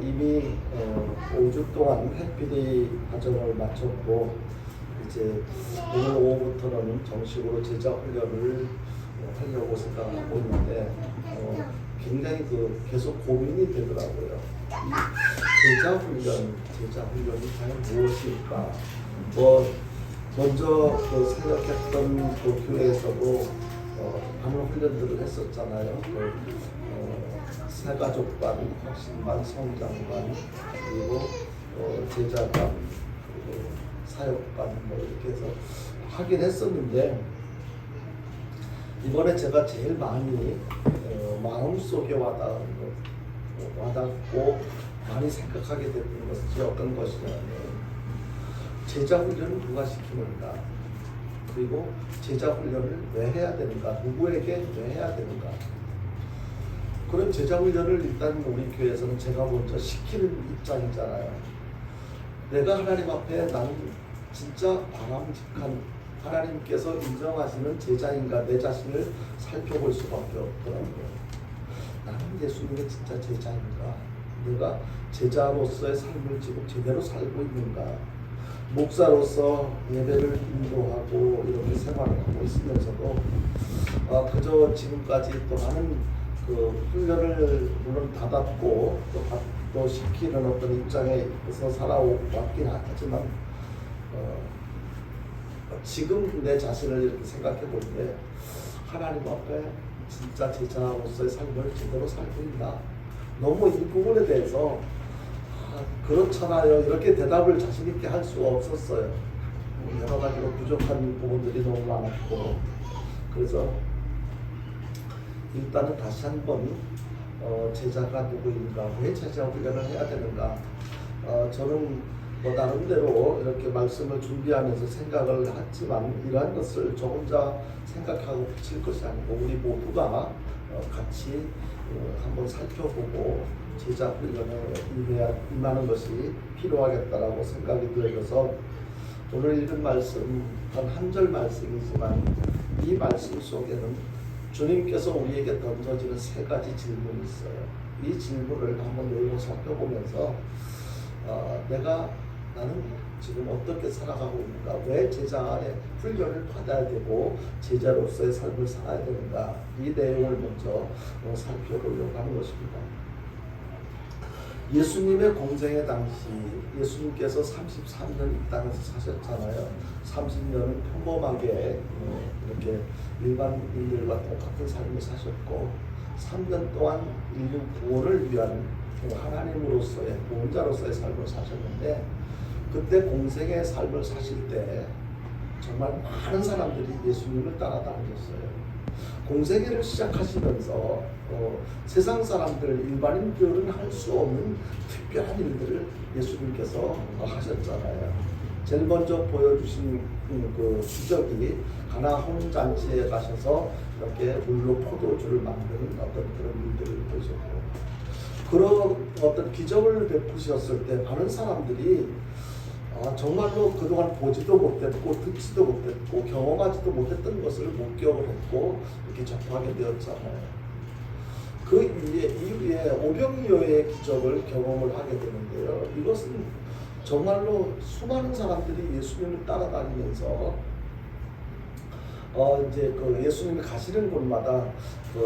이미 5주 동안 해피데이 과정을 마쳤고 이제 오늘 오후부터는 정식으로 제자 훈련을 하려고 생각하고 있는데 굉장히 계속 고민이 되더라고요. 이 제자 훈련이 과연 무엇일까? 먼저 생각했던 교회에서도 많은 훈련들을 했었잖아요. 새가족반, 확신반, 성장반, 그리고 제자반, 그리고 사역반 이렇게 해서 하긴 했었는데 이번에 제가 제일 많이 마음속에 와닿고 많이 생각하게 됐던 것이 어떤 것이냐면 제자 훈련을 누가 시키는가, 그리고 제자 훈련을 왜 해야 되는가, 누구에게 왜 해야 되는가. 그런 제자 훈련을 일단 우리 교회에서는 제가 먼저 시키는 입장이잖아요. 내가 하나님 앞에 나는 진짜 바람직한 하나님께서 인정하시는 제자인가 내 자신을 살펴볼 수밖에 없더라고요. 나는 예수님의 진짜 제자인가? 내가 제자로서의 삶을 지금 제대로 살고 있는가? 목사로서 예배를 인도하고 이렇게 생활을 하고 있으면서도 그저 지금까지 또 많은 훈련을 물론 받았고 또 시키는 어떤 입장에서 살아왔긴 하지만 지금 내 자신을 이렇게 생각해 볼 때 하나님 앞에 진짜 제자로서의 삶을 제대로 살고 있나? 너무 이 부분에 대해서 그렇잖아요 이렇게 대답을 자신 있게 할 수가 없었어요. 여러 가지로 부족한 부분들이 너무 많았고, 그래서 일단은 다시 한번 제자가 누구인가, 왜 제자 훈련을 해야 되는가. 저는 나름대로 이렇게 말씀을 준비하면서 생각을 했지만 이러한 것을 저 혼자 생각하고 붙일 것이 아니고 우리 모두가 같이 한번 살펴보고 제자 훈련에 임하는 것이 필요하겠다라고 생각이 들어서 오늘 읽은 말씀 한 절 말씀이지만 이 말씀 속에는 주님께서 우리에게 던져지는 세 가지 질문이 있어요. 이 질문을 한번 열고 살펴보면서 나는 지금 어떻게 살아가고 있는가, 왜 제자의 훈련을 받아야 되고 제자로서의 삶을 살아야 되는가, 이 내용을 먼저 살펴보려고 하는 것입니다. 예수님의 공생의 당시 예수님께서 33년 이 땅에서 사셨잖아요. 30년은 평범하게 이렇게 일반인들과 똑같은 삶을 사셨고 3년 동안 인류 구원을 위한 하나님으로서의 구원자로서의 삶을 사셨는데, 그때 공생의 삶을 사실 때 정말 많은 사람들이 예수님을 따라다녔어요. 공생애를 시작하시면서 세상 사람들, 일반인들은 할 수 없는 특별한 일들을 예수님께서 하셨잖아요. 제일 먼저 보여주신 그 기적이 가나 혼잔치에 가셔서 이렇게 물로 포도주를 만드는 어떤 그런 일들을 보셨고, 그런 어떤 기적을 베푸셨을 때 많은 사람들이 정말로 그동안 보지도 못했고 듣지도 못했고 경험하지도 못했던 것을 목격을 했고 이렇게 접하게 되었잖아요. 그 이후에 오병이어의 기적을 경험을 하게 되는데요. 이것은 정말로 수많은 사람들이 예수님을 따라다니면서 이제 예수님이 가시는 곳마다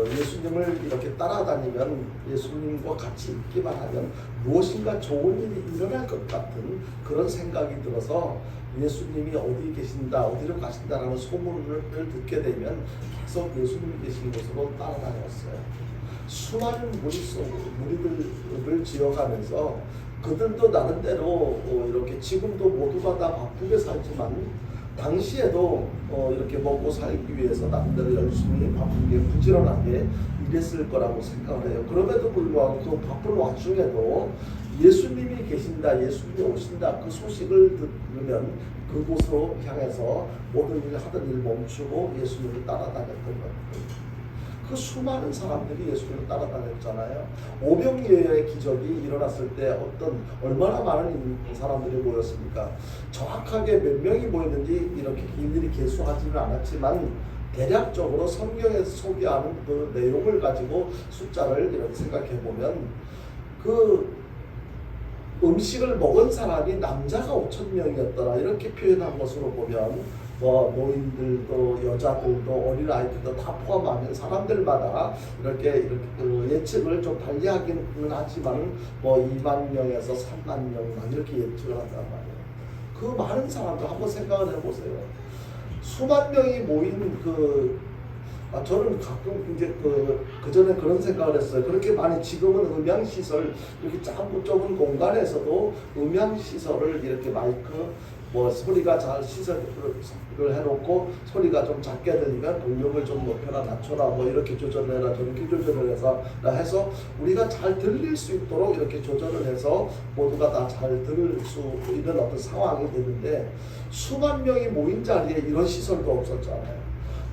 예수님을 이렇게 따라다니면 예수님과 같이 있기만 하면 무엇인가 좋은 일이 일어날 것 같은 그런 생각이 들어서 예수님이 어디 계신다, 어디로 가신다라는 소문을 듣게 되면 계속 예수님이 계신 곳으로 따라다녔어요. 수많은 무리들을 지어가면서 그들도 나름대로 이렇게 지금도 모두가 다 바쁘게 살지만 당시에도 이렇게 먹고 살기 위해서 나름대로 열심히 바쁘게 부지런하게 일했을 거라고 생각을 해요. 그럼에도 불구하고 그 바쁜 와중에도 예수님이 계신다, 예수님이 오신다 그 소식을 들으면 그곳으로 향해서 모든 일을 하던 일 멈추고 예수님을 따라다녔던 거예요. 그 수많은 사람들이 예수님을 따라다녔잖아요. 오병이어의 기적이 일어났을 때 얼마나 많은 사람들이 모였습니까? 정확하게 몇 명이 모였는지 이렇게 일일이 계수하지는 않았지만 대략적으로 성경에서 소개하는 그 내용을 가지고 숫자를 이렇게 생각해 보면 그 음식을 먹은 사람이 남자가 5천 명이었더라 이렇게 표현한 것으로 보면 뭐 노인들도 여자들도 어린아이들도 다 포함하면 사람들마다 이렇게 그 예측을 좀 달리하기는 하지만 뭐 2만 명에서 3만 명 이렇게 예측을 한단 말이에요. 그 많은 사람들 한번 생각을 해보세요. 수만 명이 모인 저는 가끔 이제 그 전에 그런 생각을 했어요. 그렇게 많이 지금은 음향시설 이렇게 작고 좁은 공간에서도 음향시설을 이렇게 마이크 뭐 소리가 잘 시설을 해놓고 소리가 좀 작게 들리면 볼륨을 좀 높여라 낮춰라 뭐 이렇게 조절을 해라 저렇게 조절을 해서 우리가 잘 들릴 수 있도록 이렇게 조절을 해서 모두가 다 잘 들을 수 있는 어떤 상황이 되는데 수만 명이 모인 자리에 이런 시설도 없었잖아요.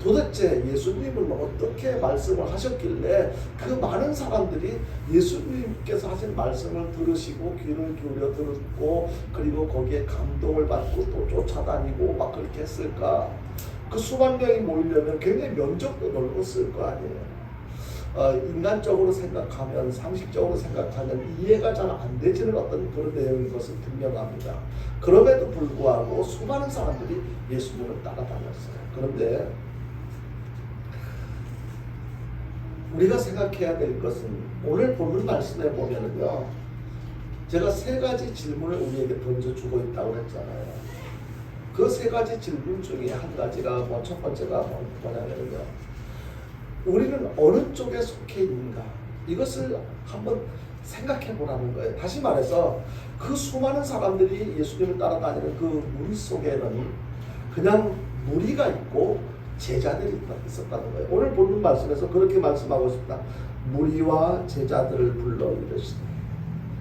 도대체 예수님은 어떻게 말씀을 하셨길래 그 많은 사람들이 예수님께서 하신 말씀을 들으시고 귀를 기울여 듣고 그리고 거기에 감동을 받고 또 쫓아다니고 막 그렇게 했을까? 그 수만 명이 모이려면 굉장히 면적도 넓었을 거 아니에요. 인간적으로 생각하면 상식적으로 생각하면 이해가 잘 안 되지는 어떤 그런 내용인 것은 분명합니다. 그럼에도 불구하고 수많은 사람들이 예수님을 따라다녔어요. 그런데 우리가 생각해야 될 것은 오늘 본문 말씀에 보면은요, 제가 세 가지 질문을 우리에게 던져주고 있다고 했잖아요. 그 세 가지 질문 중에 한 가지가 첫 번째가 뭐냐면요, 우리는 어느 쪽에 속해 있는가 이것을 한번 생각해 보라는 거예요. 다시 말해서 그 수많은 사람들이 예수님을 따라다니는 그 무리 속에는 그냥 무리가 있고 제자들이 있었다는 거예요. 오늘 본문 말씀에서 그렇게 말씀하고 있습니다. 무리와 제자들을 불러 이르시되.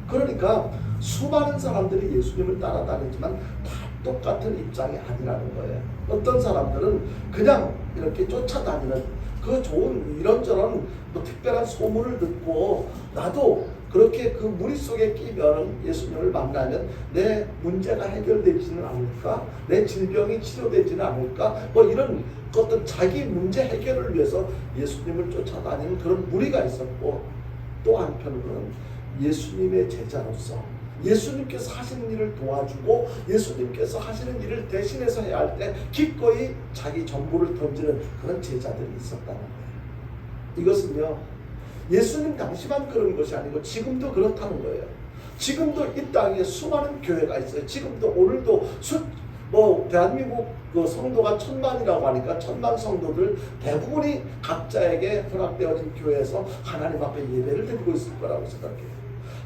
그러니까 수많은 사람들이 예수님을 따라다니지만 다 똑같은 입장이 아니라는 거예요. 어떤 사람들은 그냥 이렇게 쫓아다니는 그 좋은 이런저런 뭐 특별한 소문을 듣고 나도 그렇게 그 무리 속에 끼면 예수님을 만나면 내 문제가 해결되지는 않을까? 내 질병이 치료되지는 않을까? 뭐 이런 어떤 자기 문제 해결을 위해서 예수님을 쫓아다니는 그런 무리가 있었고, 또 한편으로는 예수님의 제자로서 예수님께서 하시는 일을 도와주고 예수님께서 하시는 일을 대신해서 해야 할 때 기꺼이 자기 전부를 던지는 그런 제자들이 있었다는 거예요. 이것은요, 예수님 당시만 그런 것이 아니고 지금도 그렇다는 거예요. 지금도 이 땅에 수많은 교회가 있어요. 지금도 오늘도 대한민국 그 성도가 1000만이라고 하니까 1000만 성도들 대부분이 각자에게 허락되어진 교회에서 하나님 앞에 예배를 드리고 있을 거라고 생각해요.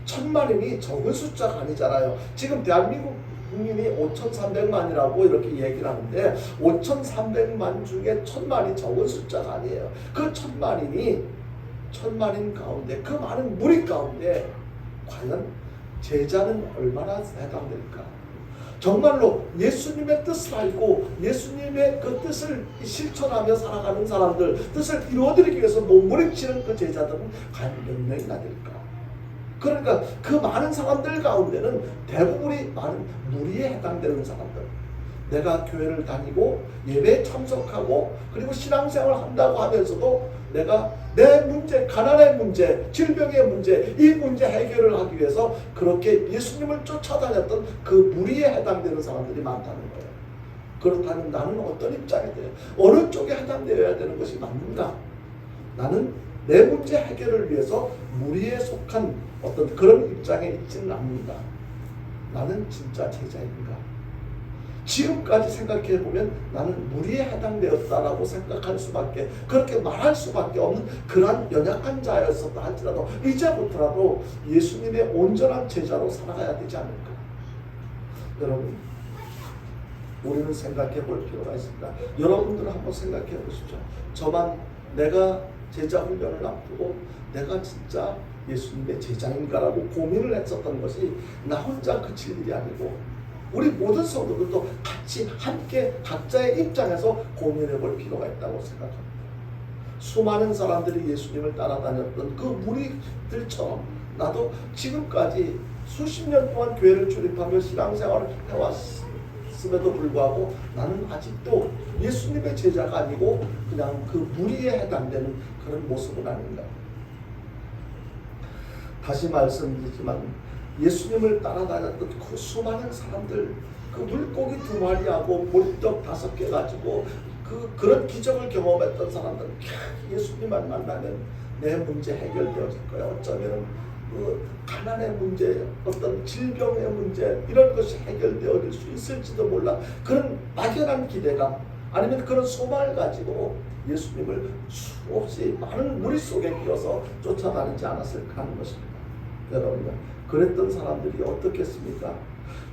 1000만이니 적은 숫자가 아니잖아요. 지금 대한민국 국민이 5300만이라고 이렇게 얘기를 하는데 5300만 중에 1000만이 적은 숫자가 아니에요. 그 1000만인이 1000만인 가운데 그 많은 무리 가운데 과연 제자는 얼마나 해당될까? 정말로 예수님의 뜻을 알고 예수님의 그 뜻을 실천하며 살아가는 사람들, 뜻을 이루어드리기 위해서 몸부림치는 그 제자들은 과연 몇 명이나 될까? 그러니까 그 많은 사람들 가운데는 대부분이 많은 무리에 해당되는 사람들, 내가 교회를 다니고 예배에 참석하고 그리고 신앙생활을 한다고 하면서도 내가 내 문제, 가난의 문제, 질병의 문제, 이 문제 해결을 하기 위해서 그렇게 예수님을 쫓아다녔던 그 무리에 해당되는 사람들이 많다는 거예요. 그렇다면 나는 어떤 입장이 돼요? 어느 쪽에 해당되어야 되는 것이 맞는가? 나는 내 문제 해결을 위해서 무리에 속한 어떤 그런 입장에 있지는 않는다. 나는 진짜 제자인가? 지금까지 생각해보면 나는 무리에 해당되었다라고 생각할 수밖에, 그렇게 말할 수밖에 없는 그러한 연약한 자였었다 할지라도 이제부터라도 예수님의 온전한 제자로 살아가야 되지 않을까? 여러분, 우리는 생각해 볼 필요가 있습니다. 여러분들은 한번 생각해 보십시오. 저만 내가 제자 훈련을 앞두고 내가 진짜 예수님의 제자인가라고 고민을 했었던 것이 나 혼자 그칠 일이 아니고 우리 모든 성도들도 같이 함께 각자의 입장에서 고민해 볼 필요가 있다고 생각합니다. 수많은 사람들이 예수님을 따라다녔던 그 무리들처럼 나도 지금까지 수십 년 동안 교회를 출입하며 신앙생활을 해왔음에도 불구하고 나는 아직도 예수님의 제자가 아니고 그냥 그 무리에 해당되는 그런 모습은 아닌가. 다시 말씀드리지만 예수님을 따라다녔던 그 수많은 사람들, 그 물고기 2마리하고 물떡 5개 가지고 그런 기적을 경험했던 사람들, 예수님만 만나면 내 문제 해결되어질 거야. 어쩌면 그 가난의 문제, 어떤 질병의 문제, 이런 것이 해결되어질 수 있을지도 몰라. 그런 막연한 기대감, 아니면 그런 소망을 가지고 예수님을 수없이 많은 무리 속에 끼어서 쫓아다니지 않았을까 하는 것입니다. 여러분, 그랬던 사람들이 어떻겠습니까?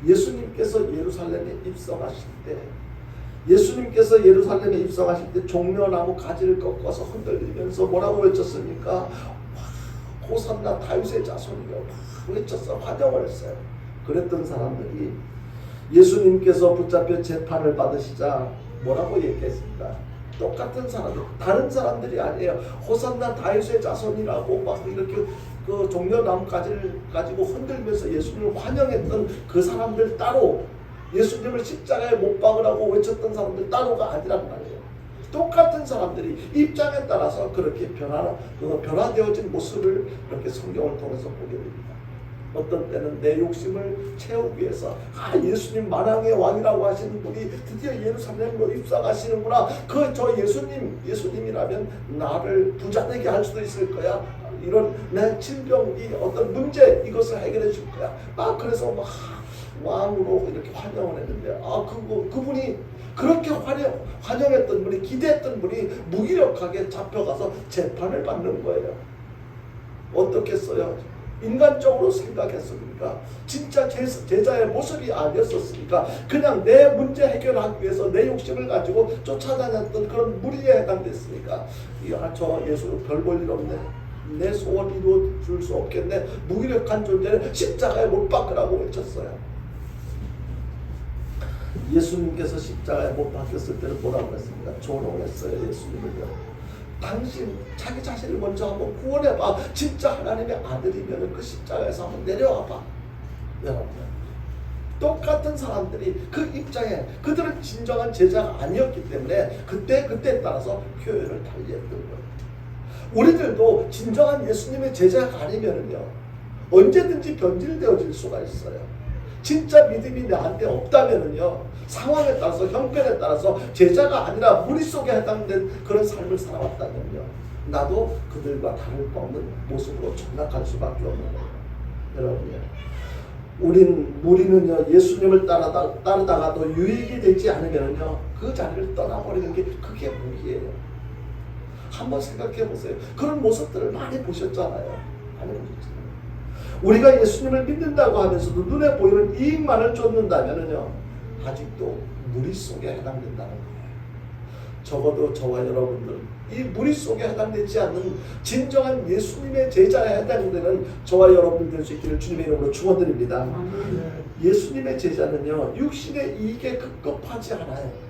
예수님께서 예루살렘에 입성하실 때, 종려나무 가지를 꺾어서 흔들리면서 뭐라고 외쳤습니까? 호산나 다윗의 자손이여 외쳤어. 환영을 했어요. 그랬던 사람들이 예수님께서 붙잡혀 재판을 받으시자 뭐라고 얘기했습니까? 똑같은 사람들, 다른 사람들이 아니에요. 호산나 다윗의 자손이라고 막 이렇게 그 종려나무까지를 가지고 흔들면서 예수님을 환영했던 그 사람들 따로, 예수님을 십자가에 못 박으라고 외쳤던 사람들 따로가 아니란 말이에요. 똑같은 사람들이 입장에 따라서 그렇게 변화되어진 모습을 이렇게 성경을 통해서 보게 됩니다. 어떤 때는 내 욕심을 채우기 위해서 예수님 만왕의 왕이라고 하시는 분이 드디어 예루살렘으로 입성하시는구나. 저 예수님이라면 나를 부자되게 할 수도 있을 거야. 이런 내 질병이 어떤 문제, 이것을 해결해 줄 거야. 그래서 왕으로 이렇게 환영을 했는데 그분이 그렇게 환영했던 분이, 기대했던 분이 무기력하게 잡혀가서 재판을 받는 거예요. 어떻겠어요? 인간적으로 생각했습니까? 진짜 제자의 모습이 아니었었으니까 그냥 내 문제 해결하기 위해서 내 욕심을 가지고 쫓아다녔던 그런 무리에 해당됐으니까 저 예수 별 볼 일 없네, 내 소원 이루어 줄 수 없겠네, 무기력한 존재는 십자가에 못 박으라고 외쳤어요. 예수님께서 십자가에 못 박혔을 때는 뭐라고 했습니까? 조롱했어요. 예수님을요. 당신 자기 자신을 먼저 한번 구원해봐. 진짜 하나님의 아들이면 그 십자가에서 한번 내려와봐. 여러분, 똑같은 사람들이 그 입장에, 그들은 진정한 제자가 아니었기 때문에 그때에 따라서 표현을 달리했던 거예요. 우리들도 진정한 예수님의 제자가 아니면요 언제든지 변질되어질 수가 있어요. 진짜 믿음이 나한테 없다면요 상황에 따라서, 형편에 따라서 제자가 아니라 무리 속에 해당된 그런 삶을 살아왔다면요 나도 그들과 다를 바 없는 모습으로 전락할 수밖에 없는 거예요. 여러분요, 무리는요 예수님을 따르다가도 유익이 되지 않으면요 그 자리를 떠나버리는 게 그게 무리예요. 한번 생각해 보세요. 그런 모습들을 많이 보셨잖아요. 많이 보셨잖아요. 우리가 예수님을 믿는다고 하면서도 눈에 보이는 이익만을 쫓는다면요 아직도 무리 속에 해당된다는 거예요. 적어도 저와 여러분들, 이 무리 속에 해당되지 않는 진정한 예수님의 제자에 해당되는 저와 여러분 될 수 있기를 주님의 이름으로 축원드립니다. 예수님의 제자는요 육신의 이익에 급급하지 않아요.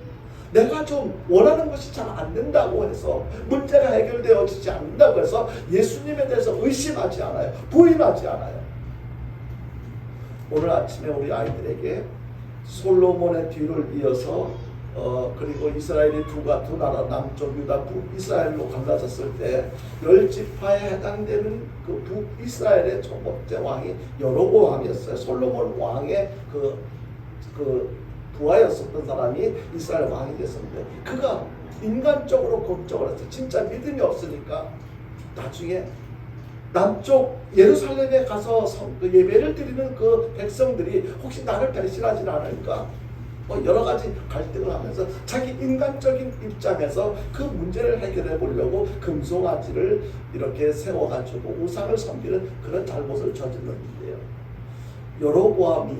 내가 좀 원하는 것이 잘 안 된다고 해서, 문제가 해결되어지지 않는다고 해서 예수님에 대해서 의심하지 않아요. 부인하지 않아요. 오늘 아침에 우리 아이들에게 솔로몬의 뒤를 이어서 그리고 이스라엘이 두 나라, 남쪽 유다, 북이스라엘로 갈라졌을 때 10지파에 해당되는 그 북이스라엘의 첫 번째 왕이 여로보암이었어요. 솔로몬 왕의 그 부하였었던 사람이 이스라엘 왕이 됐었는데, 그가 인간적으로 걱정을 했어요. 진짜 믿음이 없으니까 나중에 남쪽 예루살렘에 가서 예배를 드리는 그 백성들이 혹시 나를 배신하지 않을까, 여러 가지 갈등을 하면서 자기 인간적인 입장에서 그 문제를 해결해 보려고 금송아지를 이렇게 세워가지고 우상을 섬기는 그런 잘못을 저질렀는데요. 여로보암이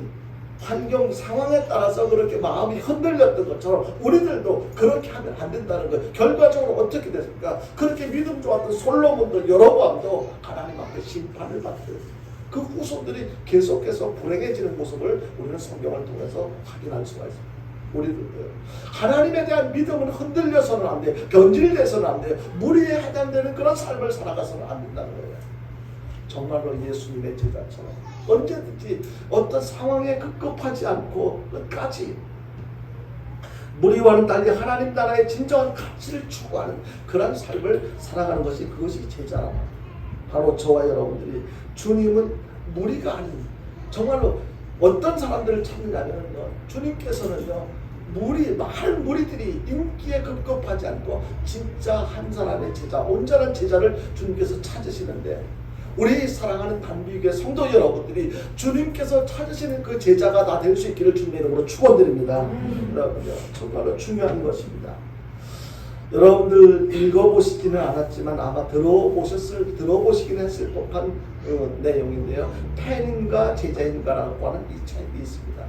환경 상황에 따라서 그렇게 마음이 흔들렸던 것처럼 우리들도 그렇게 하면 안 된다는 거예요. 결과적으로 어떻게 됐습니까? 그렇게 믿음 좋았던 솔로몬도, 여로보암도 하나님 앞에 심판을 받고 그 후손들이 계속해서 불행해지는 모습을 우리는 성경을 통해서 확인할 수가 있습니다. 우리들도요. 하나님에 대한 믿음은 흔들려서는 안 돼요. 변질돼서는 안 돼요. 무리에 해당되는 그런 삶을 살아가서는 안 된다는 거예요. 정말로 예수님의 제자처럼 언제든지 어떤 상황에 급급하지 않고 끝까지 무리와는 달리 하나님 나라의 진정한 가치를 추구하는 그런 삶을 살아가는 것이, 그것이 제자라. 바로 저와 여러분들이 주님은 무리가 아닌 정말로 어떤 사람들을 찾느냐면요, 주님께서는요, 많은 무리들이 인기에 급급하지 않고 진짜 한 사람의 제자, 온전한 제자를 주님께서 찾으시는데, 우리 사랑하는 단비교회 성도 여러분들이 주님께서 찾으시는 그 제자가 다 될 수 있기를 주님의 이름으로 축원드립니다. 여러분요, 정말로 중요한 것입니다. 여러분들 읽어보시지는 않았지만 아마 들어보시긴 했을 법한 내용인데요. 팬인가 제자인가라고 하는 이 책이 있습니다.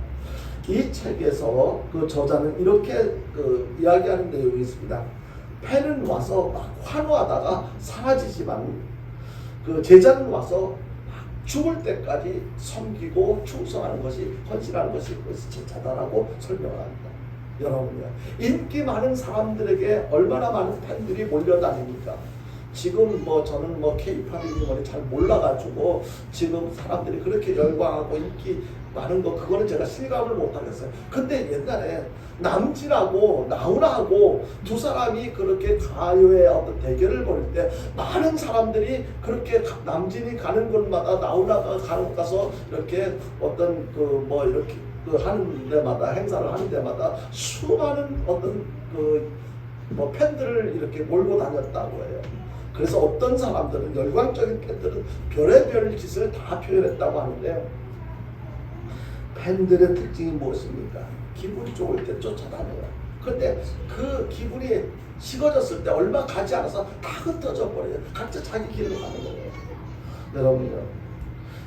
이 책에서 그 저자는 이렇게 이야기하는 내용이 있습니다. 팬은 와서 막 환호하다가 사라지지만 그 제자는 와서 막 죽을 때까지 섬기고 충성하는 것이, 헌신하는 것이 제자다라고 설명을 합니다. 여러분요, 인기 많은 사람들에게 얼마나 많은 팬들이 몰려다니니까. 지금 저는 K-팝이니 뭐니 잘 몰라가지고 지금 사람들이 그렇게 열광하고 인기 많은 거, 그거는 제가 실감을 못하겠어요. 근데 옛날에 남진하고 나훈아하고 두 사람이 그렇게 가요의 어떤 대결을 벌일 때 많은 사람들이 그렇게 남진이 가는 곳마다 나훈아가 가서 이렇게 어떤 이렇게 하는 데마다, 행사를 하는 데마다 수많은 어떤 팬들을 이렇게 몰고 다녔다고 해요. 그래서 어떤 사람들은, 열광적인 팬들은 별의별 짓을 다 표현했다고 하는데요. 팬들의 특징이 무엇입니까? 기분이 좋을 때 쫓아다녀요. 근데 그 기분이 식어졌을 때 얼마 가지 않아서 다 흩어져 버려요. 각자 자기 길로 가는 거예요. 여러분요,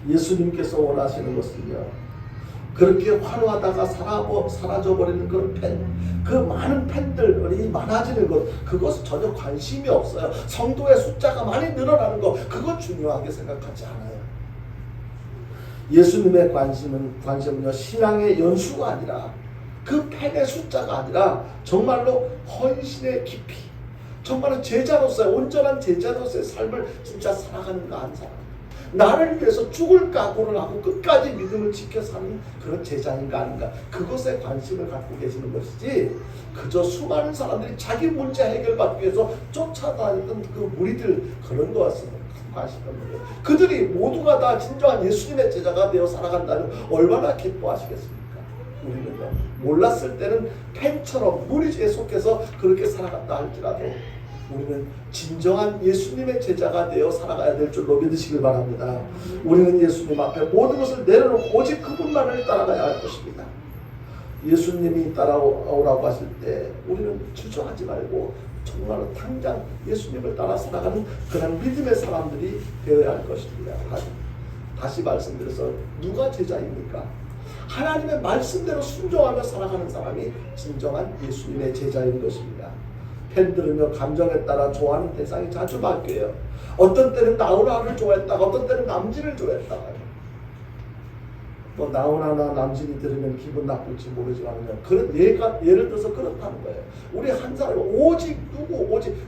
예수님께서 원하시는 것은요, 그렇게 환호하다가 사라져버리는 그런 팬, 그 많은 팬들이 많아지는 것, 그것은 전혀 관심이 없어요. 성도의 숫자가 많이 늘어나는 것, 그건 중요하게 생각하지 않아요. 예수님의 관심은요, 신앙의 연수가 아니라, 그 팬의 숫자가 아니라 정말로 헌신의 깊이, 정말로 제자로서의, 온전한 제자로서의 삶을 진짜 살아가는가 한 사람, 나를 위해서 죽을 각오를 하고 끝까지 믿음을 지켜 사는 그런 제자인가 아닌가, 그것에 관심을 갖고 계시는 것이지, 그저 수많은 사람들이 자기 문제 해결받기 위해서 쫓아다니던 그 무리들, 그런 것은 관심이 없는 거예요. 그들이 모두가 다 진정한 예수님의 제자가 되어 살아간다면 얼마나 기뻐하시겠습니까? 우리는요, 몰랐을 때는 팬처럼 무리에 속해서 그렇게 살아갔다 할지라도 우리는 진정한 예수님의 제자가 되어 살아가야 될 줄로 믿으시길 바랍니다. 우리는 예수님 앞에 모든 것을 내려놓고 오직 그분만을 따라가야 할 것입니다. 예수님이 따라오라고 하실 때 우리는 주저하지 말고 정말로 당장 예수님을 따라 살아가는 그런 믿음의 사람들이 되어야 할 것입니다. 다시 말씀드려서, 누가 제자입니까? 하나님의 말씀대로 순종하며 살아가는 사람이 진정한 예수님의 제자인 것입니다. 팬들은요, 감정에 따라 좋아하는 대상이 자주 바뀌어요. 어떤 때는 나훈아를 좋아했다가 어떤 때는 남진을 좋아했다가, 나훈아나 남진이 들으면 기분 나쁠지 모르지만 그런 예를 들어서 그렇다는 거예요. 우리 한 사람이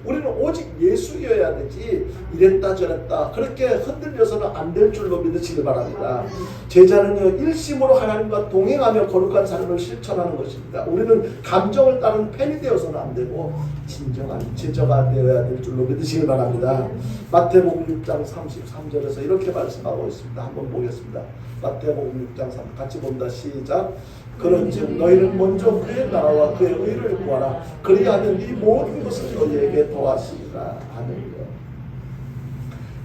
우리는 오직 예수여야 되지, 이랬다 저랬다 그렇게 흔들려서는 안 될 줄로 믿으시길 바랍니다. 제자는요, 일심으로 하나님과 동행하며 거룩한 삶을 실천하는 것입니다. 우리는 감정을 따르는 팬이 되어서는 안 되고 진정한 제자가 되어야 될 줄로 믿으시길 바랍니다. 마태복음 6장 33절에서 이렇게 말씀하고 있습니다. 한번 보겠습니다. 마태복음 6장 3, 같이 본다. 시작. 그런즉 너희는 먼저 그의 나라와 그의 의를 구하라. 그리하면 이 모든 것을 너희에게 더하시리라. 아멘요.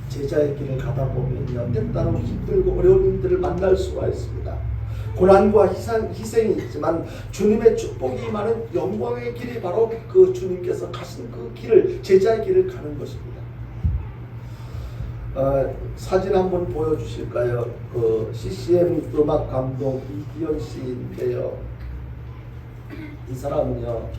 제자의 길을 가다 보면요, 때때로 힘들고 어려운 일들을 만날 수가 있습니다. 고난과 희생이 있지만 주님의 축복이 많은 영광의 길이 바로 그 주님께서 가신 그 길을, 제자의 길을 가는 것입니다. 사진 한번 보여주실까요? CCM 음악 감독 이기현 씨인데요. 이 사람은요,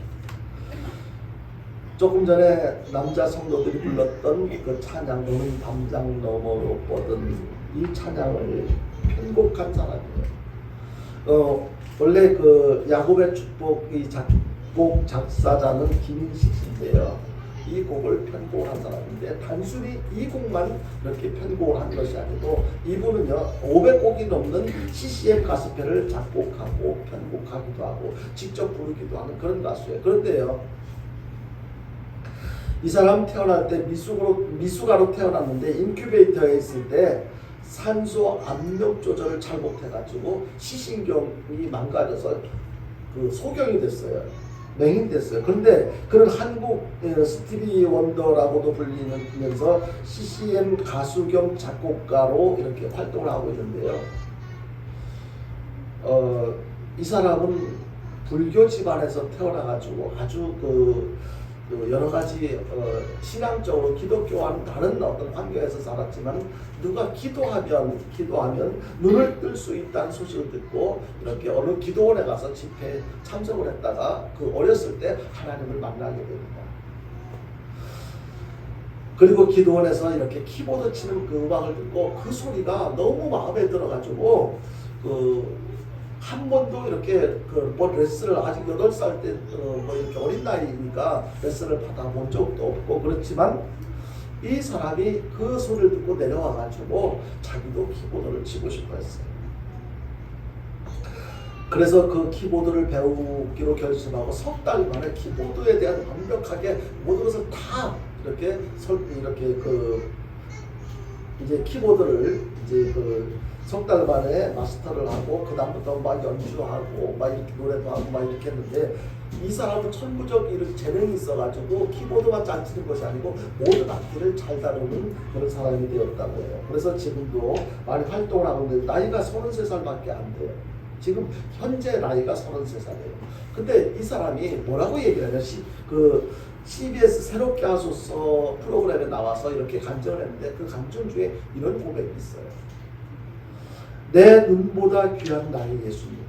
조금 전에 남자 성도들이 불렀던 그 찬양, 너는 담장 너머로 뻗은 이 찬양을 편곡한 사람이에요. 원래 그 야곱의 축복 이 작곡 작사자는 김인식 씨인데요. 이 곡을 편곡을 한 사람인데, 단순히 이 곡만 이렇게 편곡을 한 것이 아니고 이분은요, 500곡이 넘는 CCM 가스펠을 작곡하고 편곡하기도 하고 직접 부르기도 하는 그런 가수예요. 그런데요, 이 사람 태어날 때 미숙아로 태어났는데 인큐베이터에 있을 때 산소 압력 조절을 잘못해가지고 시신경이 망가져서 그 소경이 됐어요. 맹인됐어요. 그런데 그런 한국 스티비 원더라고도 불리면서 CCM 가수 겸 작곡가로 이렇게 활동을 하고 있는데요. 이 사람은 불교 집안에서 태어나가지고 아주 여러 가지 신앙적으로 기독교와는 다른 어떤 환경에서 살았지만 누가 기도하면 눈을 뜰 수 있다는 소식을 듣고 이렇게 어느 기도원에 가서 집회에 참석을 했다가 그 어렸을 때 하나님을 만나게 됩니다. 그리고 기도원에서 이렇게 키보드 치는 그 음악을 듣고 그 소리가 너무 마음에 들어가지고 한 번도 이렇게 레슨을 아직 8살 때 이렇게 어린 나이니까 레슨을 받아본 적도 없고 그렇지만 이 사람이 그 소리를 듣고 내려와가지고 자기도 키보드를 치고 싶어 했어요. 그래서 그 키보드를 배우기로 결심하고 석 달 만에 키보드에 대한 완벽하게 모든 것을 다 이렇게 이제 키보드를 이제 석 달 만에 마스터를 하고 그 다음부터 막 연주하고 막 이렇게 노래도 하고 막 이렇게 했는데 이 사람은 천부적 이렇게 재능이 있어가지고 키보드만 잘 치는 것이 아니고 모든 악기를 잘 다루는 그런 사람이 되었다고 해요. 그래서 지금도 많이 활동을 하고 있는데 나이가 33살밖에 안 돼요. 지금 현재 나이가 33살이에요. 근데 이 사람이 뭐라고 얘기를 하냐, CBS 새롭게 하소서 프로그램에 나와서 이렇게 간증을 했는데 그 간증 중에 이런 고백이 있어요. 내 눈보다 귀한 나의 예수님.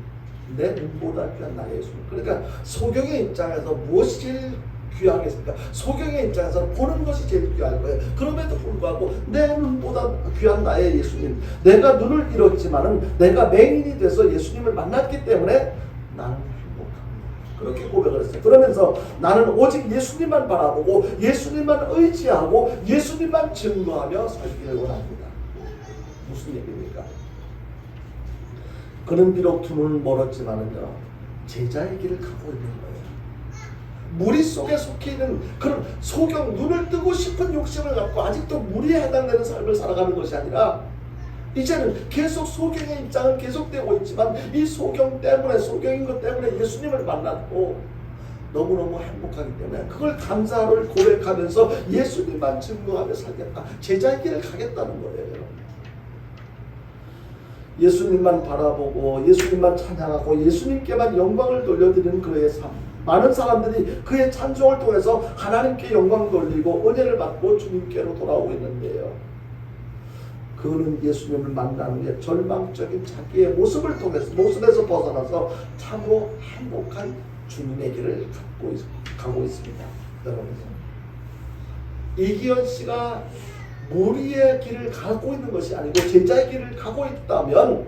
내 눈보다 귀한 나의 예수님. 그러니까 소경의 입장에서 무엇이 제일 귀하겠습니까? 소경의 입장에서 보는 것이 제일 귀한 거예요. 그럼에도 불구하고 내 눈보다 귀한 나의 예수님. 내가 눈을 잃었지만은 내가 맹인이 돼서 예수님을 만났기 때문에 나는 행복합니다. 그렇게 고백을 했어요. 그러면서 나는 오직 예수님만 바라보고 예수님만 의지하고 예수님만 증거하며 살기를 원합니다. 무슨 얘기입니까? 그는 비록 두 눈은 멀었지만은요, 제자의 길을 가고 있는 거예요. 무리 속에 속해 있는 그런 소경, 눈을 뜨고 싶은 욕심을 갖고 아직도 무리에 해당되는 삶을 살아가는 것이 아니라 이제는 계속 소경의 입장은 계속되고 있지만 이 소경 때문에, 소경인 것 때문에 예수님을 만났고 너무너무 행복하기 때문에 그걸 감사를 고백하면서 예수님만 증거하며 살겠다. 제자의 길을 가겠다는 거예요. 예수님만 바라보고 예수님만 찬양하고 예수님께만 영광을 돌려드리는 그의 삶. 많은 사람들이 그의 찬송을 통해서 하나님께 영광 돌리고 은혜를 받고 주님께로 돌아오고 있는데요. 그는 예수님을 만난 후에 절망적인 자기의 모습에서 벗어나서 참으로 행복한 주님의 길을 가고 있습니다. 여러분, 이기현 씨가 무리의 길을 가고 있는 것이 아니고 제자의 길을 가고 있다면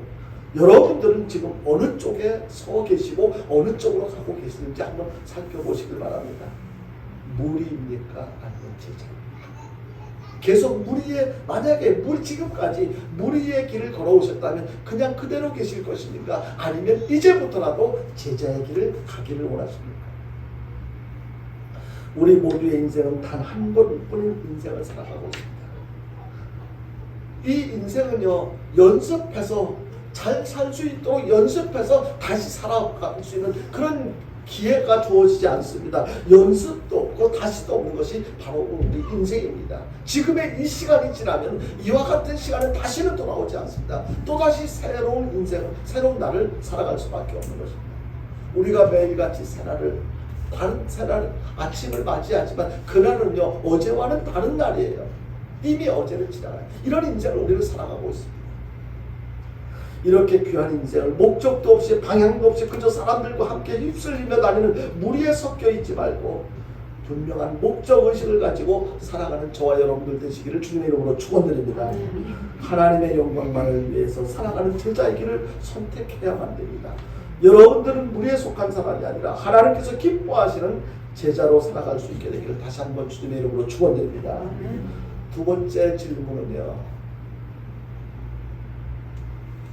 여러분들은 지금 어느 쪽에 서 계시고 어느 쪽으로 가고 계시는지 한번 살펴보시길 바랍니다. 무리입니까? 아니면 제자입니까? 계속 만약에 지금까지 무리의 길을 걸어오셨다면 그냥 그대로 계실 것입니까? 아니면 이제부터라도 제자의 길을 가기를 원하십니까? 우리 모두의 인생은 단 한 번뿐인 인생을 살아가고 있습니다. 이 인생은요, 연습해서 잘 살 수 있도록 연습해서 다시 살아갈 수 있는 그런 기회가 주어지지 않습니다. 연습도 없고 다시도 없는 것이 바로 우리 인생입니다. 지금의 이 시간이 지나면 이와 같은 시간은 다시는 돌아오지 않습니다. 또다시 새로운 인생, 새로운 날을 살아갈 수밖에 없는 것입니다. 우리가 매일같이 다른 새날 아침을 맞이하지만 그날은요, 어제와는 다른 날이에요. 이미 어제를 지나가요. 이런 인생을 우리는 살아가고 있습니다. 이렇게 귀한 인생을 목적도 없이 방향도 없이 그저 사람들과 함께 휩쓸리며 다니는 무리에 섞여 있지 말고 분명한 목적의식을 가지고 살아가는 저와 여러분들 되시기를 주님의 이름으로 축원드립니다. 하나님의 영광만을 위해서 살아가는 제자의 길을 선택해야만 됩니다. 여러분들은 무리에 속한 사람이 아니라 하나님께서 기뻐하시는 제자로 살아갈 수 있게 되기를 다시 한번 주님의 이름으로 축원드립니다. 두 번째 질문은요,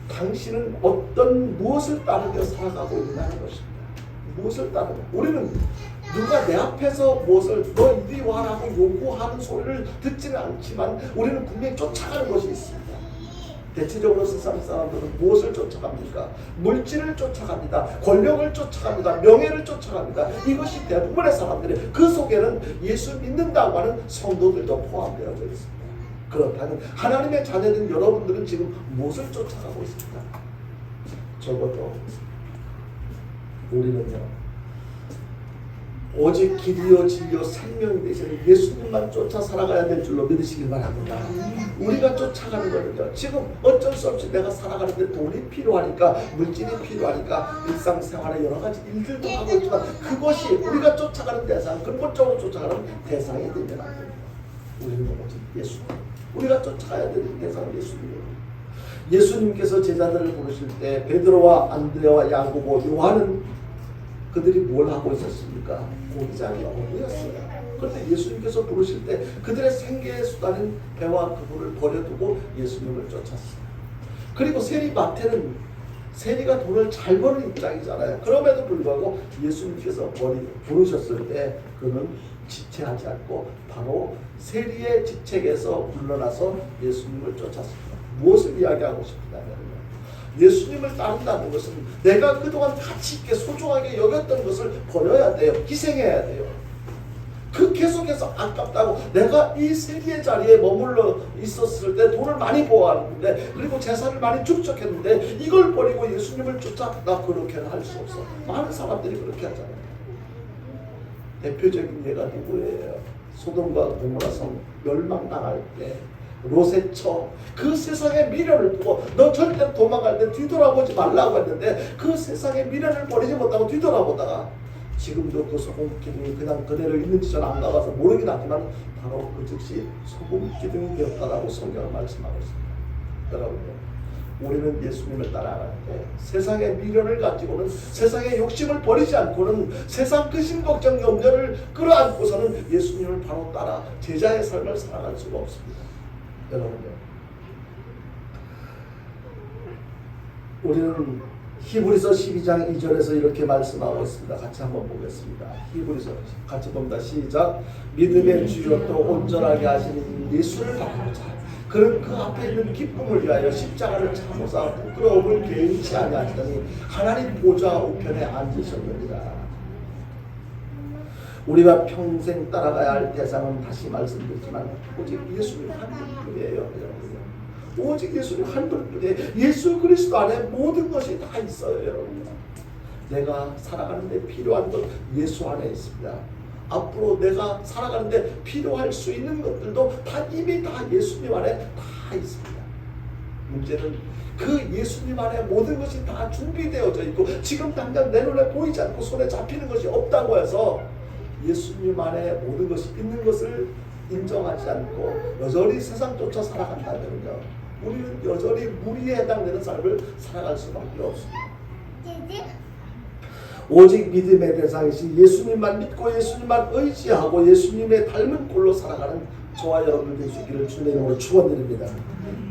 당신은 무엇을 따르며 살아가고 있냐는 것입니다. 무엇을 따르며? 우리는 누가 내 앞에서 너 이리 와라고 요구하는 소리를 듣지는 않지만 우리는 분명히 쫓아가는 것이 있습니다. 대체적으로 세상 사람들은 무엇을 쫓아갑니까? 물질을 쫓아갑니다. 권력을 쫓아갑니다. 명예를 쫓아갑니다. 이것이 대부분의 사람들이, 그 속에는 예수 믿는다고 하는 성도들도 포함되어져 있습니다. 그렇다면 하나님의 자녀된 여러분들은 지금 무엇을 쫓아가고 있습니까? 적어도 우리는요, 오직 길이요 진리요 생명이 되시는 예수님만 쫓아 살아가야 될 줄로 믿으시길 바랍니다. 우리가 쫓아가는 거는요, 지금 어쩔 수 없이 내가 살아가는데 돈이 필요하니까, 물질이 필요하니까 일상생활에 여러 가지 일들도 하고 있지만, 그것이 우리가 쫓아가는 대상, 근본적으로 쫓아가는 대상이 되면 안 됩니다. 우리는 오직 예수님, 우리가 쫓아가야 될 대상은 예수님이에요. 예수님께서 제자들을 부르실 때 베드로와 안드레와 야고보, 요한은 그들이 뭘 하고 있었습니까? 고기장이 어부였어요. 그런데 예수님께서 부르실 때 그들의 생계의 수단인 배와 그물을 버려두고 예수님을 쫓았어요. 그리고 세리 마태는, 세리가 돈을 잘 버는 입장이잖아요. 그럼에도 불구하고 예수님께서 부르셨을 때 그는 지체하지 않고 바로 세리의 직책에서 물러나서 예수님을 쫓았습니다. 무엇을 이야기하고 싶냐면요, 예수님을 따른다는 것은 내가 그동안 가치 있게 소중하게 여겼던 것을 버려야 돼요. 희생해야 돼요. 그 계속해서 아깝다고, 내가 이 세리의 자리에 머물러 있었을 때 돈을 많이 모았는데, 그리고 재산을 많이 축적했는데, 이걸 버리고 예수님을 쫓아, 나 그렇게는 할 수 없어. 많은 사람들이 그렇게 하잖아요. 대표적인 예가 누구예요? 소돔과 고모라 성 멸망당할 때 롯의 처, 그 세상의 미련을 두고 너 절대 도망갈 때 뒤돌아보지 말라고 했는데, 그 세상의 미련을 버리지 못하고 뒤돌아보다가 지금도 그 소금 기둥이 그냥 그대로 있는지 저는 안 가봐서 모르긴 하지만 바로 그 즉시 소금 기둥이 되었다라고 성경은 말씀하고 있습니다. 여러분요, 우리는 예수님을 따라갈 때 세상의 미련을 가지고는, 세상의 욕심을 버리지 않고는, 세상 근심 걱정 염려를 끌어안고서는 예수님을 바로 따라 제자의 삶을 살아갈 수가 없습니다. 여러분요, 우리는 히브리서 12장 2절에서 이렇게 말씀하고 있습니다. 같이 한번 보겠습니다. 히브리서 같이 봅니다. 시작. 믿음의 주요 또 온전하게 하시는 예수를 바라보자. 그는 그 앞에 있는 기쁨을 위하여 십자가를 참으사 부끄러움을 개의치 아니하시더니 하나님 보좌 우편에 앉으셨느니라. 우리가 평생 따라가야 할 대상은, 다시 말씀드리지만 오직 예수님 한 분뿐이에요. 여러분, 오직 예수님 한 분뿐이에요. 예수 그리스도 안에 모든 것이 다 있어요. 여러분, 내가 살아가는데 필요한 것 예수 안에 있습니다. 앞으로 내가 살아가는데 필요할 수 있는 것들도 다 이미 다 예수님 안에 다 있습니다. 문제는 그 예수님 안에 모든 것이 다 준비되어져 있고, 지금 당장 내 눈에 보이지 않고 손에 잡히는 것이 없다고 해서 예수님 안에 모든 것이 있는 것을 인정하지 않고 여전히 세상 쫓아 살아간다면요, 우리는 여전히 무리에 해당되는 삶을 살아갈 수밖에 없습니다. 오직 믿음의 대상이신 예수님만 믿고 예수님만 의지하고 예수님의 닮은 꼴로 살아가는 저와 여러분 될 수 있기를 주님의 이름으로 축원드립니다.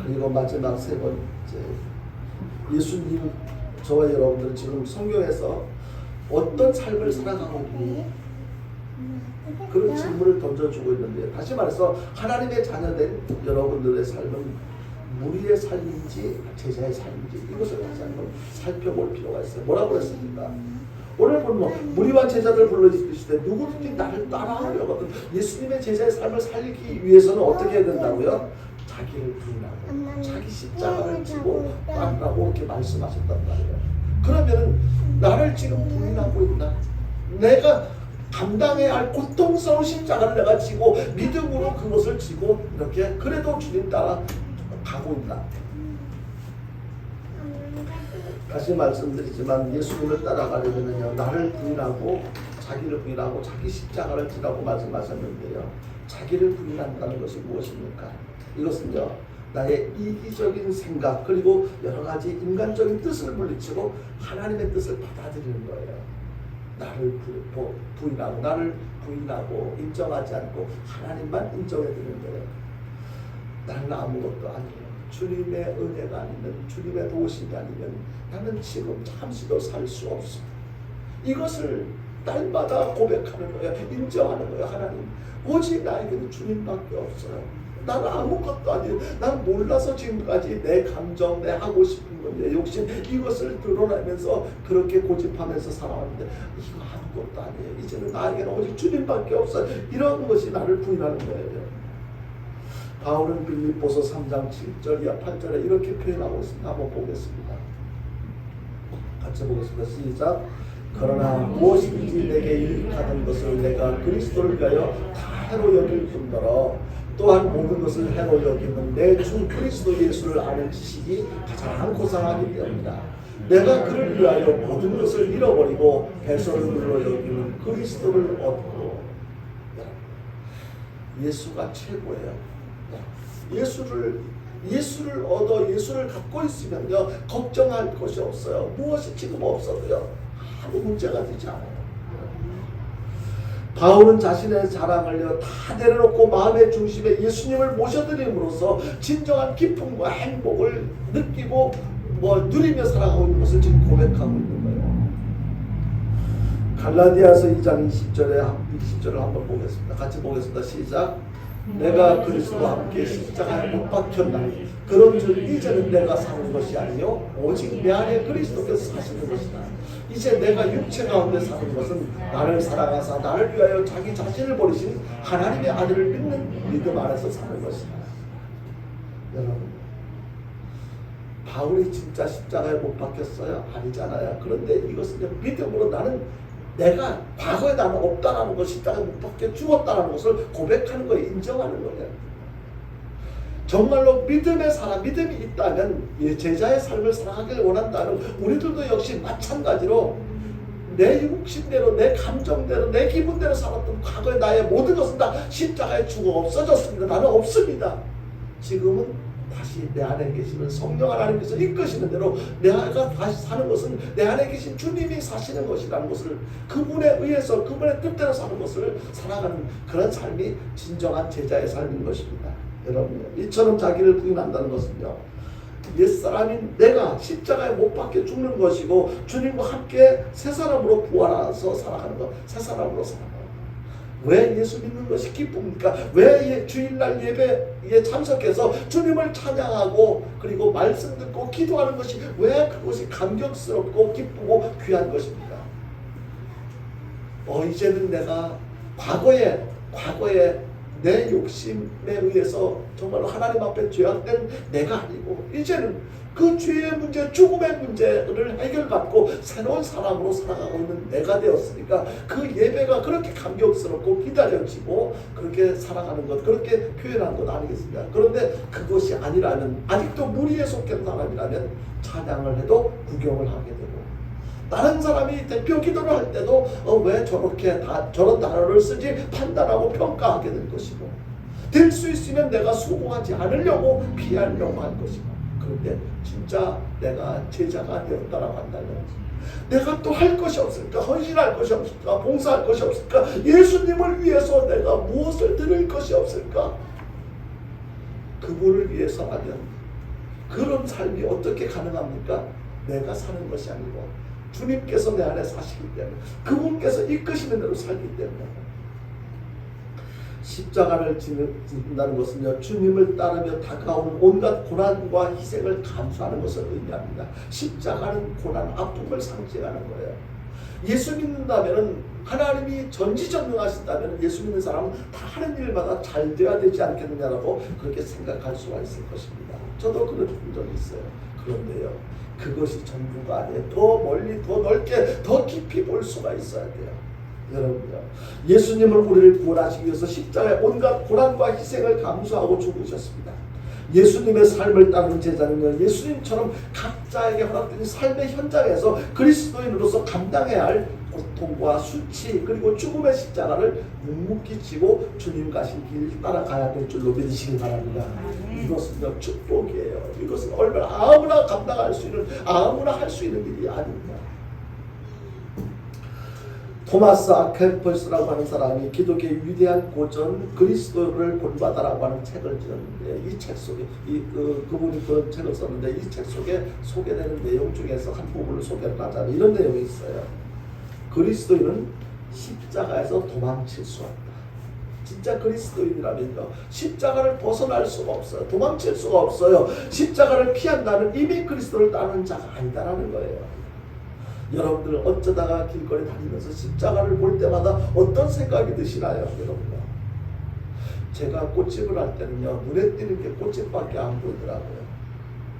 그리고 마지막 세 번째, 예수님, 저와 여러분들은 지금 성경에서 어떤 삶을 살아가고 있니? 그런 질문을 던져주고 있는데, 다시 말해서 하나님의 자녀된 여러분들의 삶은 무리의 삶인지 제자의 삶인지, 이것을 다시 한번 살펴볼 필요가 있어요. 뭐라고 그랬습니까? 오늘 보면 무리와 제자들 불러주실 때 누구든지 나를 따라하려거든 예수님의 제자의 삶을 살기 위해서는 어떻게 해야 된다고요? 자기를 부인하고 자기 십자가를 지고 따르라고 이렇게 말씀하셨단 말이에요. 그러면은 나를 지금 부인하고 있나? 내가 감당해야 할 고통스러운 십자가를 내가 지고 믿음으로 그것을 지고 이렇게 그래도 주님 따라 가고 있나? 다시 말씀드리지만 예수님을 따라가려면요, 나를 부인하고 자기를 부인하고 자기 십자가를 지라고 말씀하셨는데요, 자기를 부인한다는 것이 무엇입니까? 이것은요, 나의 이기적인 생각 그리고 여러 가지 인간적인 뜻을 물리치고 하나님의 뜻을 받아들이는 거예요. 나를 부인하고 나를 부인하고 인정하지 않고 하나님만 인정해 드리는 거예요. 나는 아무것도 아니에요. 주님의 은혜가 아니면, 주님의 도우심이 아니면 나는 지금 잠시도 살 수 없습니다. 이것을 날마다 고백하는 거예요. 인정하는 거예요. 하나님, 오직 나에게는 주님밖에 없어요. 나는 아무것도 아니에요. 난 몰라서 지금까지 내 감정, 내 하고 싶은 것, 내 욕심, 이것을 드러내면서 그렇게 고집하면서 살아왔는데 이거 아무것도 아니에요. 이제는 나에게는 오직 주님밖에 없어요. 이런 것이 나를 부인하는 거예요. 바울은 빌립보서 3장 7절 이하 8절에 이렇게 표현하고 있습니다. 한번 보겠습니다. 같이 보겠습니다. 시작. 그러나 무엇이든지 내게 유익하던 것을 내가 그리스도를 위하여 다 해로 여길 뿐더러 또한 모든 것을 해로 여기는 내 주 그리스도 예수를 아는 지식이 가장 고상하기 때문이다. 내가 그를 위하여 모든 것을 잃어버리고 배설을 눌러 여기는 그리스도를 얻고. 예수가 최고예요. 예수를 얻어 예수를 갖고 있으면요, 걱정할 것이 없어요. 무엇이 지금 없어도요, 아무 문제가 되지 않아요. 바울은 자신의 자랑을요 다 내려놓고 마음의 중심에 예수님을 모셔드림으로써 진정한 기쁨과 행복을 느끼고 누리며 살아가고 있는 것을 지금 고백하고 있는 거예요. 갈라디아서 2장 20절을 한번 보겠습니다. 같이 보겠습니다. 시작. 내가 그리스도와 함께 십자가에 못 박혔나 그런즉 이제는 내가 사는 것이 아니요 오직 내 안에 그리스도께서 사시는 것이다. 이제 내가 육체 가운데 사는 것은 나를 사랑하사 나를 위하여 자기 자신을 버리신 하나님의 아들을 믿는 믿음 안에서 사는 것이다. 여러분, 바울이 진짜 십자가에 못 박혔어요? 아니잖아요. 그런데 이것은 믿음으로 나는 내가 과거에 나는 없다라는 것, 십자가에 못 박혀 죽었다라는 것을 고백하는 거예요. 인정하는 거예요. 정말로 믿음의 사람, 믿음이 있다면 제자의 삶을 살아가길 원한다는, 우리들도 역시 마찬가지로 내 육신대로, 내 감정대로, 내 기분대로 살았던 과거의 나의 모든 것은 다 십자가에 죽어 없어졌습니다. 나는 없습니다. 지금은 다시 내 안에 계시는 성령 하나님께서 이끄시는 대로 내가 다시 사는 것은 내 안에 계신 주님이 사시는 것이라는 것을, 그분에 의해서 그분의 뜻대로 사는 것을 살아가는 그런 삶이 진정한 제자의 삶인 것입니다. 여러분, 이처럼 자기를 부인한다는 것은요, 옛사람인 내가 십자가에 못 박혀 죽는 것이고 주님과 함께 새 사람으로 부활해서 살아가는 것, 새 사람으로 살아가는 것. 왜 예수 믿는 것이 기쁩니까? 왜 주일날 예배에 참석해서 주님을 찬양하고 그리고 말씀 듣고 기도하는 것이 왜 그것이 감격스럽고 기쁘고 귀한 것입니까? 이제는 내가 과거에 내 욕심에 의해서 정말로 하나님 앞에 죄악된 내가 아니고 이제는 그 죄의 문제, 죽음의 문제를 해결받고 새로운 사람으로 살아가고 있는 내가 되었으니까 그 예배가 그렇게 감격스럽고 기다려지고 그렇게 살아가는 것, 그렇게 표현한 것 아니겠습니까? 그런데 그것이 아니라면, 아직도 무리에 속한 사람이라면 찬양을 해도 구경을 하게 되고, 다른 사람이 대표 기도를 할 때도 왜 저렇게 저런 단어를 쓰지 판단하고 평가하게 될 것이고, 될 수 있으면 내가 수긍하지 않으려고 피하려고 할 것이고. 그런데 진짜 내가 제자가 되었다라고 한다면 내가 또 할 것이 없을까? 헌신할 것이 없을까? 봉사할 것이 없을까? 예수님을 위해서 내가 무엇을 드릴 것이 없을까? 그분을 위해서라면 그런 삶이 어떻게 가능합니까? 내가 사는 것이 아니고 주님께서 내 안에 사시기 때문에, 그분께서 이끄시는 대로 살기 때문에. 십자가를 짓는다는 것은요, 주님을 따르며 다가오는 온갖 고난과 희생을 감수하는 것을 의미합니다. 십자가는 고난, 아픔을 상징하는 거예요. 예수 믿는다면, 하나님이 전지전능하신다면 예수 믿는 사람은 다 하는 일마다 잘 돼야 되지 않겠느냐라고 그렇게 생각할 수가 있을 것입니다. 저도 그런 적이 있어요. 그런데요, 그것이 전부가 아니에요. 더 멀리, 더 넓게, 더 깊이 볼 수가 있어야 돼요. 여러분요, 예수님을 우리를 구원하시기 위해서 십자가에 온갖 고난과 희생을 감수하고 죽으셨습니다. 예수님의 삶을 따르는 제자는요, 예수님처럼 각자에게 허락된 삶의 현장에서 그리스도인으로서 감당해야 할 고통과 수치 그리고 죽음의 십자가를 묵묵히 지고 주님 가신 길 따라가야 될 줄로 믿으시기 바랍니다. 이것은요, 축복이에요. 이것은 얼마나 아무나 감당할 수 있는, 아무나 할 수 있는 일이 아닙니다. 토마스 아퀴나스라고 하는 사람이 기독교의 위대한 고전 그리스도를 본받아라고 하는 책을 지었는데, 이 책 속에 그분이 그런 책을 썼는데, 이 책 속에 소개되는 내용 중에서 한 부분을 소개를 하자면 이런 내용이 있어요. 그리스도인은 십자가에서 도망칠 수 없다. 진짜 그리스도인이라면요, 십자가를 벗어날 수가 없어요. 도망칠 수가 없어요. 십자가를 피한다는 이미 그리스도를 따르는 자가 아니다라는 거예요. 여러분들 어쩌다가 길거리 다니면서 십자가를 볼 때마다 어떤 생각이 드시나요? 여러분요, 제가 꽃집을 할 때는요, 눈에 띄는 게 꽃집밖에 안 보이더라고요.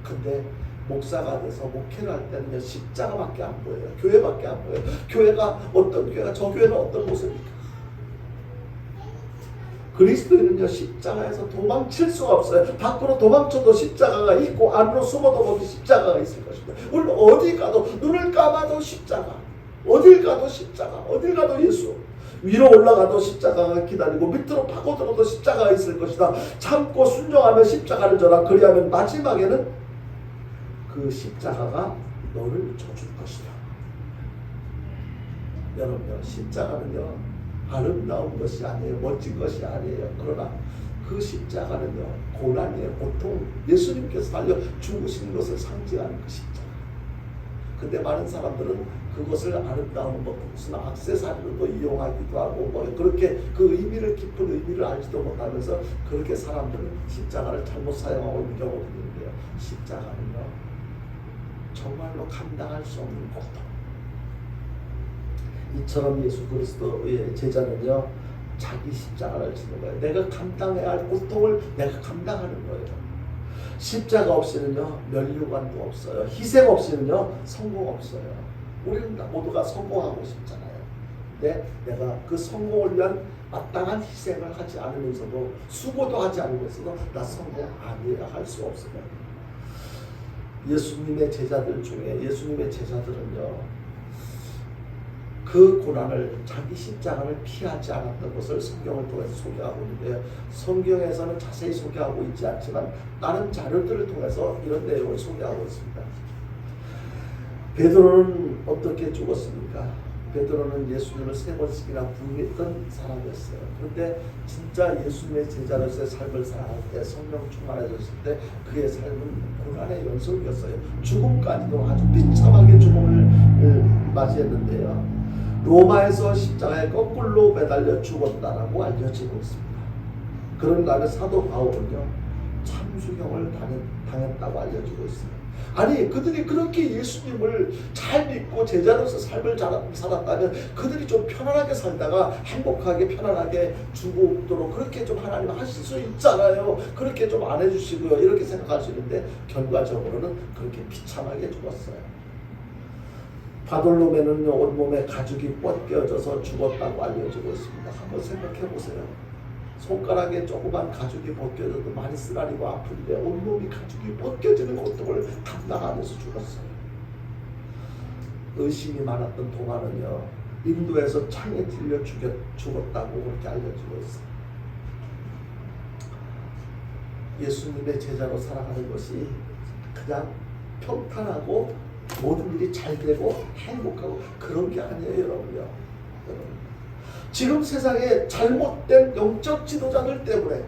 근데 목사가 돼서 목회를 할 때는요, 십자가밖에 안 보여요. 교회밖에 안 보여요. 교회가 어떤 교회가, 저 교회는 어떤 모습입니까? 그리스도인은요, 십자가에서 도망칠 수가 없어요. 밖으로 도망쳐도 십자가가 있고 안으로 숨어도 거기 십자가가 있을 것입니다. 물론 어디 가도, 눈을 감아도 십자가, 어딜 가도 십자가, 어딜 가도 예수. 위로 올라가도 십자가가 기다리고 밑으로 파고들어도 십자가가 있을 것이다. 참고 순종하면 십자가를 져라. 그리하면 마지막에는 그 십자가가 너를 져줄 것이다. 여러분요, 십자가는요, 아름다운 것이 아니에요. 멋진 것이 아니에요. 그러나 그 십자가는요, 고난이에요. 고통. 예수님께서 달려 죽으신 것을 상징하는 그 십자가. 근데 많은 사람들은 그것을 아름다운 것, 무슨 액세서리로도 이용하기도 하고 뭐 그렇게 그 의미를, 깊은 의미를 알지도 못하면서 그렇게 사람들은 십자가를 잘못 사용하고 있는 경우도 있는데요. 십자가는요, 정말로 감당할 수 없는 고통. 이처럼 예수 그리스도의 제자는요, 자기 십자가를 지는 거예요. 내가 감당해야 할 고통을 내가 감당하는 거예요. 십자가 없이는요, 면류관도 없어요. 희생 없이는요, 성공 없어요. 우리는 모두가 성공하고 싶잖아요. 근데 내가 그 성공을 위한 마땅한 희생을 하지 않으면서도, 수고도 하지 않으면서도 나 성공 아니야 할 수 없어요. 예수님의 제자들 중에, 예수님의 제자들은요, 그 고난을, 자기 십자가를 피하지 않았던 것을 성경을 통해서 소개하고 있는데요. 성경에서는 자세히 소개하고 있지 않지만 다른 자료들을 통해서 이런 내용을 소개하고 있습니다. 베드로는 어떻게 죽었습니까? 베드로는 예수님을 3번씩이나 부인했던 사람이었어요. 그런데 진짜 예수님의 제자로서의 삶을 살아갈 때, 성령 충만해졌을 때 그의 삶은 고난의 연속이었어요. 죽음까지도 아주 비참하게 죽음을 맞이했는데요. 로마에서 십자가에 거꾸로 매달려 죽었다라고 알려지고 있습니다. 그런 다음에 사도 바울은요, 참수형을 당했다고 알려지고 있습니다. 아니, 그들이 그렇게 예수님을 잘 믿고 제자로서 삶을 살았다면 그들이 좀 편안하게 살다가 행복하게 편안하게 죽도록 그렇게 좀 하나님 하실 수 있잖아요. 그렇게 좀 안 해주시고요, 이렇게 생각할 수 있는데 결과적으로는 그렇게 비참하게 죽었어요. 바돌로메는요, 온몸에 가죽이 벗겨져서 죽었다고 알려지고 있습니다. 한번 생각해 보세요. 손가락에 조그만 가죽이 벗겨져도 많이 쓰라리고 아픈데 온몸이 가죽이 벗겨지는 고통을 감당하면서 죽었어요. 의심이 많았던 도마는요, 인도에서 창에 찔려 죽었다고 그렇게 알려지고 있어요. 예수님의 제자로 살아가는 것이 그냥 평탄하고 모든 일이 잘 되고 행복하고 그런 게 아니에요, 여러분요. 지금 세상에 잘못된 영적 지도자들 때문에,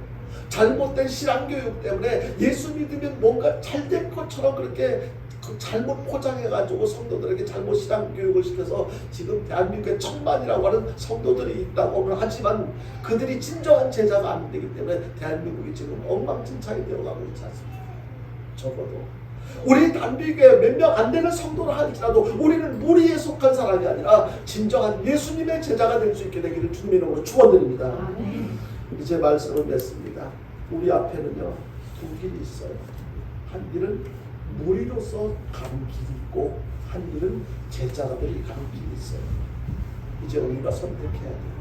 잘못된 신앙교육 때문에 예수 믿으면 뭔가 잘 될 것처럼 그렇게 잘못 포장해가지고 성도들에게 잘못 신앙교육을 시켜서 지금 대한민국에 1000만이라고 하는 성도들이 있다고는 하지만 그들이 진정한 제자가 안 되기 때문에 대한민국이 지금 엉망진창이 되어가고 있지 않습니까? 적어도 우리 단비교회 몇 명 안 되는 성도를 할지라도 우리는 무리에 속한 사람이 아니라 진정한 예수님의 제자가 될 수 있게 되기를 주님의 이름으로 축원드립니다. 이제 말씀을 맺습니다. 우리 앞에는요, 두 길이 있어요. 한 길은 무리로서 가는 길이 있고 한 길은 제자들이 가는 길이 있어요. 이제 우리가 선택해야 돼요.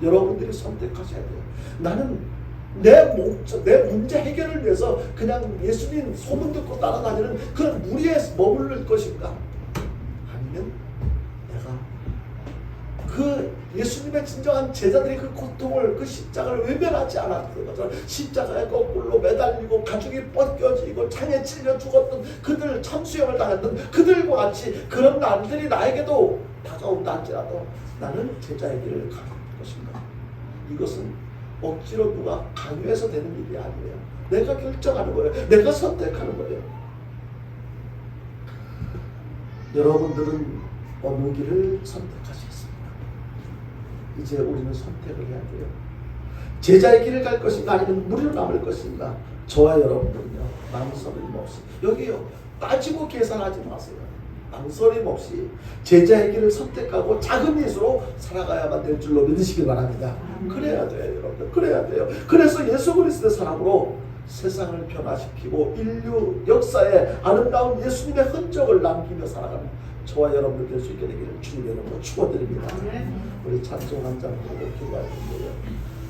여러분들이 선택하셔야 돼요. 나는 내 문제 해결을 위해서 그냥 예수님 소문 듣고 따라다니는 그런 무리에 머무를 것인가? 아니면 내가 그 예수님의 진정한 제자들이 그 고통을, 그 십자가를 외면하지 않았던 것처럼 십자가에 거꾸로 매달리고 가죽이 벗겨지고 창에 찔려 죽었던 그들, 참수형을 당했던 그들과 같이 그런 날들이 나에게도 다가온다 할지라도 나는 제자의 길을 가는 것인가? 이것은 억지로 누가 강요해서 되는 일이 아니에요. 내가 결정하는 거예요. 내가 선택하는 거예요. 여러분들은 어느 길을 선택하시겠습니까? 이제 우리는 선택을 해야 돼요. 제자의 길을 갈 것인가 아니면 무리로 남을 것인가. 저와 여러분들은요, 망설임 없이, 여기요, 따지고 계산하지 마세요. 망설임 없이 제자의 길을 선택하고 작은 예수로 살아가야만 될 줄로 믿으시길 바랍니다. 그래야 돼요, 여러분들. 그래야 돼요. 그래서 예수 그리스도의 사랑으로 세상을 변화시키고 인류 역사에 아름다운 예수님의 흔적을 남기며 살아가는 저와 여러분들 될 수 있게 되기를 주님의 이름으로 축원드립니다. 우리 찬송 한 장 부르고 기도할 텐데요.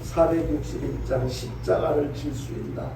461장 십자가를 질 수 있나.